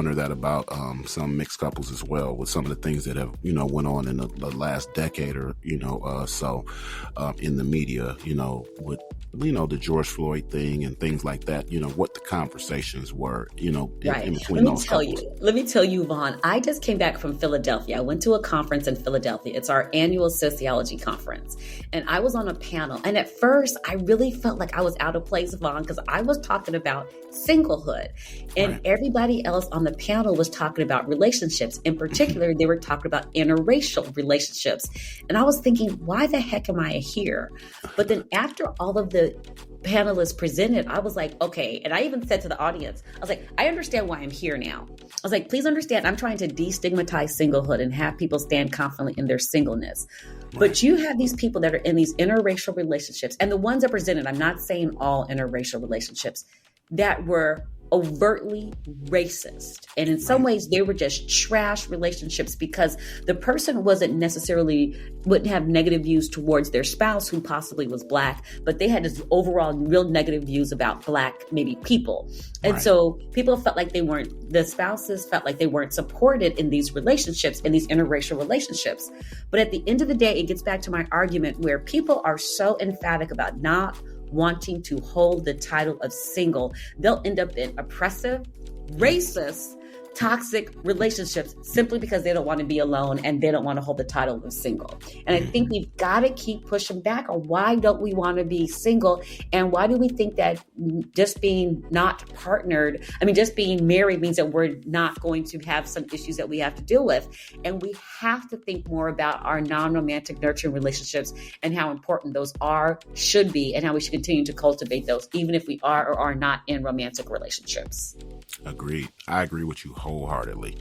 wonder that about some mixed couples as well, with some of the things that have, went on in the last decade or, so in the media, with, the George Floyd thing and things like that, what the conversations were, right. in between those couples. Let me tell you, Vaughn, I just came back from Philadelphia. I went to a conference in Philadelphia. It's our annual sociology conference. And I was on a panel. And at first, I really felt like I was out of place, Vaughn, because I was talking about singlehood. And Right. everybody else on the panel was talking about relationships. In particular, they were talking about interracial relationships. And I was thinking, why the heck am I here? But then after all of the panelists presented, I was like, okay. And I even said to the audience, I was like, I understand why I'm here now. I was like, please understand, I'm trying to destigmatize singlehood and have people stand confidently in their singleness. Right. But you have these people that are in these interracial relationships, and the ones that presented, I'm not saying all interracial relationships, that were overtly racist. And in some ways, they were just trash relationships because the person wouldn't have negative views towards their spouse who possibly was Black, but they had this overall real negative views about Black, maybe people. And Right. so people felt like the spouses felt like they weren't supported in these relationships, in these interracial relationships. But at the end of the day, it gets back to my argument where people are so emphatic about not wanting to hold the title of single, they'll end up in oppressive, racist, toxic relationships simply because they don't want to be alone and they don't want to hold the title of single. And I think we've got to keep pushing back on why don't we want to be single, and why do we think that just being not partnered, just being married means that we're not going to have some issues that we have to deal with. And we have to think more about our non-romantic nurturing relationships and how important those should be, and how we should continue to cultivate those, even if we are or are not in romantic relationships. Agreed. I agree with you wholeheartedly.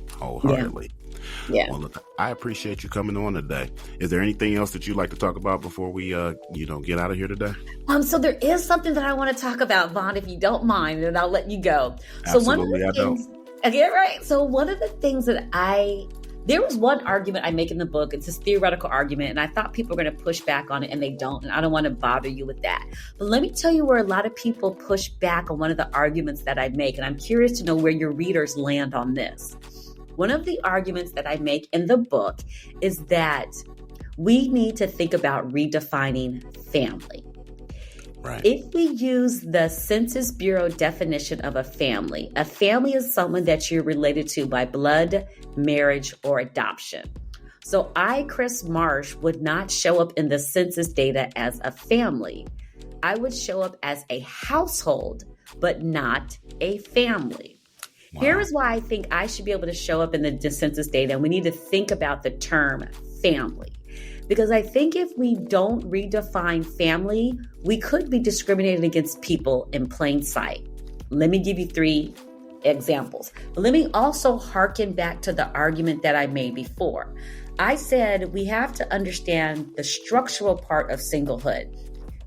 Yeah. Well, look, I appreciate you coming on today. Is there anything else that you'd like to talk about before we, get out of here today? So there is something that I want to talk about, Vaughn, if you don't mind, and I'll let you go. Absolutely, I don't. Okay, right. So one of the things there was one argument I make in the book. It's this theoretical argument, and I thought people were going to push back on it, and they don't. And I don't want to bother you with that. But let me tell you where a lot of people push back on one of the arguments that I make. And I'm curious to know where your readers land on this. One of the arguments that I make in the book is that we need to think about redefining family. Right. If we use the Census Bureau definition of a family is someone that you're related to by blood, marriage, or adoption. So I, Kris Marsh, would not show up in the census data as a family. I would show up as a household, but not a family. Wow. Here is why I think I should be able to show up in the census data, and we need to think about the term family. Because I think if we don't redefine family, we could be discriminating against people in plain sight. Let me give you 3 examples. But let me also hearken back to the argument that I made before. I said we have to understand the structural part of singlehood.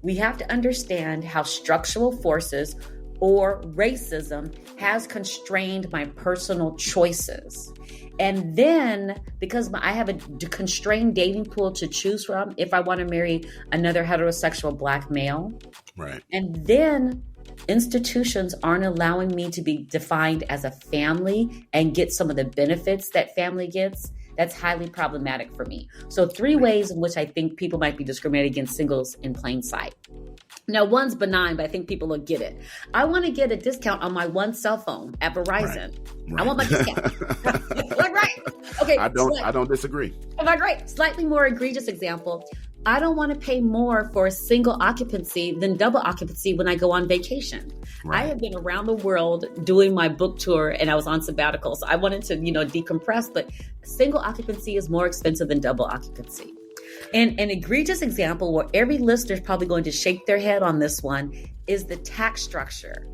We have to understand how structural forces or racism has constrained my personal choices. And then, because I have a constrained dating pool to choose from if I want to marry another heterosexual Black male. Right. And then institutions aren't allowing me to be defined as a family and get some of the benefits that family gets. That's highly problematic for me. So 3 ways in which I think people might be discriminated against singles in plain sight. Now, one's benign, but I think people will get it. I want to get a discount on my one cell phone at Verizon. Right. I want my discount. Right? Okay. I don't disagree. Am I right? Slightly more egregious example. I don't want to pay more for a single occupancy than double occupancy when I go on vacation. Right. I have been around the world doing my book tour, and I was on sabbatical. So I wanted to, decompress, but single occupancy is more expensive than double occupancy. And an egregious example where every listener is probably going to shake their head on this one is the tax structure.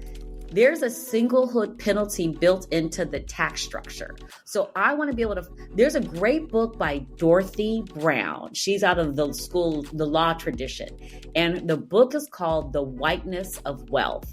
There's a singlehood penalty built into the tax structure. So I want to be able to, there's a great book by Dorothy Brown. She's out of the law tradition. And the book is called The Whiteness of Wealth.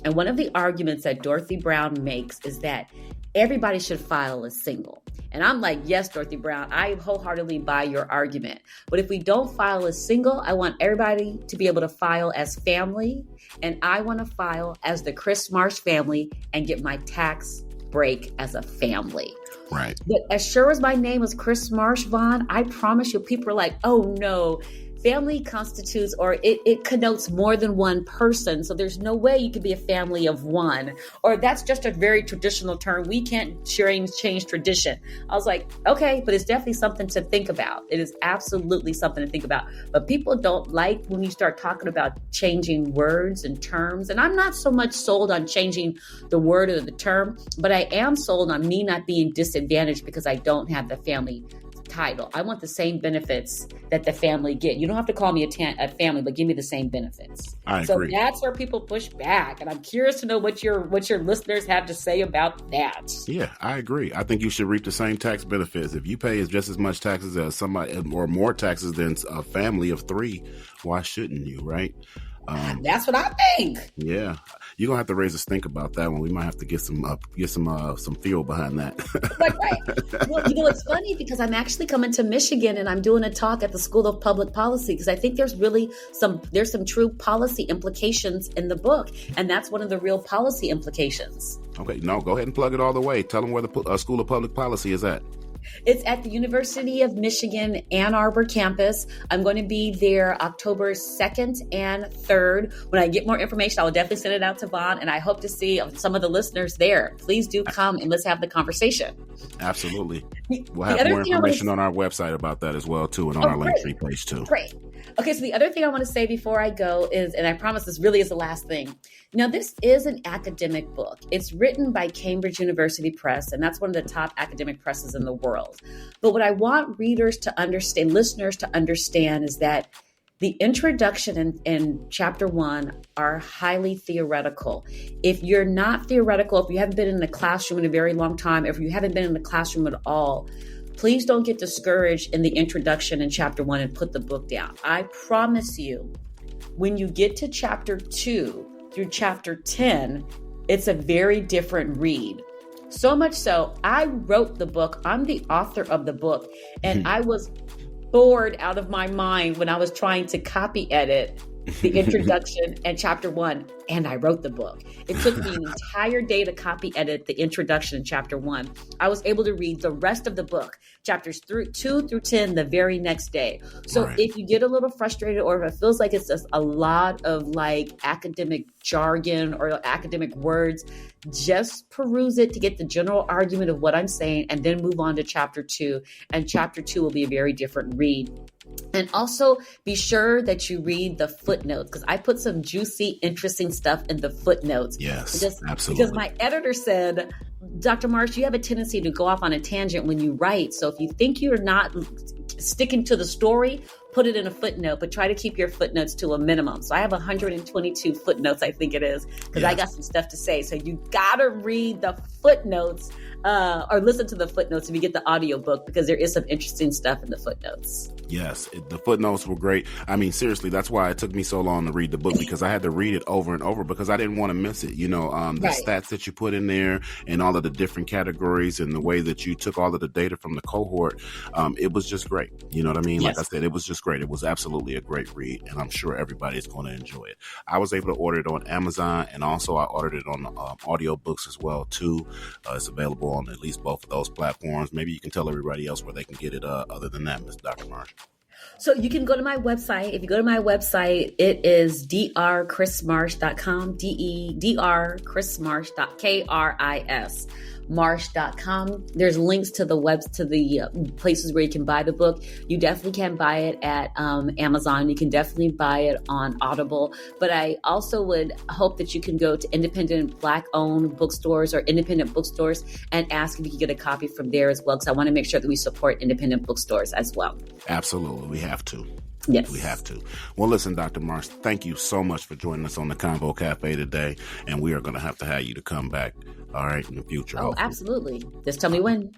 And one of the arguments that Dorothy Brown makes is that everybody should file as single. And I'm like, yes, Dorothy Brown, I wholeheartedly buy your argument. But if we don't file as single, I want everybody to be able to file as family. And I want to file as the Kris Marsh family and get my tax break as a family. Right. But as sure as my name is Kris Marsh, Vaughn, I promise you, people are like, oh no, family constitutes, or it connotes more than one person. So there's no way you could be a family of one, or that's just a very traditional term. We can't change tradition. I was like, okay, but it's definitely something to think about. It is absolutely something to think about. But people don't like when you start talking about changing words and terms. And I'm not so much sold on changing the word or the term, but I am sold on me not being disadvantaged because I don't have the family title. I want the same benefits that the family get. You don't have to call me a family, but give me the same benefits. I agree. So that's where people push back, and I'm curious to know what your listeners have to say about that. Yeah, I agree. I think you should reap the same tax benefits. If you pay just as much taxes as somebody, or more taxes than a family of three, why shouldn't you, right? That's what I think. Yeah, you're gonna have to raise a stink about that one. We might have to get some fuel behind that. Right. Well, it's funny because I'm actually coming to Michigan and I'm doing a talk at the School of Public Policy because I think there's some true policy implications in the book, and that's one of the real policy implications. Okay, no, go ahead and plug it all the way. Tell them where the School of Public Policy is at. It's at the University of Michigan, Ann Arbor campus. I'm going to be there October 2nd and 3rd. When I get more information, I will definitely send it out to Vaughn, and I hope to see some of the listeners there. Please do come and let's have the conversation. Absolutely. We'll have more information on our website about that as well, too, and on our Linktree page, too. Great. Okay, so the other thing I want to say before I go is, and I promise this really is the last thing. Now, this is an academic book. It's written by Cambridge University Press, and that's one of the top academic presses in the world. But what I want readers to understand, listeners to understand, is that the introduction and chapter 1 are highly theoretical. If you're not theoretical, if you haven't been in the classroom in a very long time, if you haven't been in the classroom at all, please don't get discouraged in the introduction in chapter 1 and put the book down. I promise you, when you get to chapter 2 through chapter 10, it's a very different read. So much so, I wrote the book. I'm the author of the book, and I was bored out of my mind when I was trying to copy edit the introduction and chapter 1, and I wrote the book. It took me an entire day to copy edit the introduction in chapter 1. I was able to read the rest of the book, chapters 2 through 10, the very next day. So if you get a little frustrated, or if it feels like it's just a lot of like academic jargon or academic words, just peruse it to get the general argument of what I'm saying, and then move on to chapter 2. And chapter 2 will be a very different read. And also be sure that you read the footnotes, because I put some juicy, interesting stuff in the footnotes. Yes, absolutely. Because my editor said, Dr. Marsh, you have a tendency to go off on a tangent when you write. So if you think you're not sticking to the story, put it in a footnote, but try to keep your footnotes to a minimum. So I have 122 footnotes, I think it is, because I got some stuff to say. So you got to read the footnotes or listen to the footnotes if you get the audiobook, because there is some interesting stuff in the footnotes. Yes, the footnotes were great. I mean, seriously, that's why it took me so long to read the book, because I had to read it over and over because I didn't want to miss it. You know, the stats that you put in there and all of the different categories and the way that you took all of the data from the cohort, it was just great. You know what I mean? Like I said, it was just great. It was absolutely a great read, and I'm sure everybody is going to enjoy it. I was able to order it on Amazon, and also I ordered it on audiobooks as well, too. It's available on at least both of those platforms. Maybe you can tell everybody else where they can get it other than that, Ms. Dr. Marsh. So you can go to my website. If you go to my website, it is drkrismarsh.com, drkrismarsh.kris. Marsh.com. There's links to the places where you can buy the book. You definitely can buy it at Amazon. You can definitely buy it on Audible. But I also would hope that you can go to independent Black-owned bookstores or independent bookstores and ask if you can get a copy from there as well, because I want to make sure that we support independent bookstores as well. Absolutely. We have to. Yes. We have to. Well, listen, Dr. Marsh, thank you so much for joining us on the Convo Cafe today. And we are going to have you to come back, all right, in the future. Oh, hopefully. Absolutely. Just tell me when.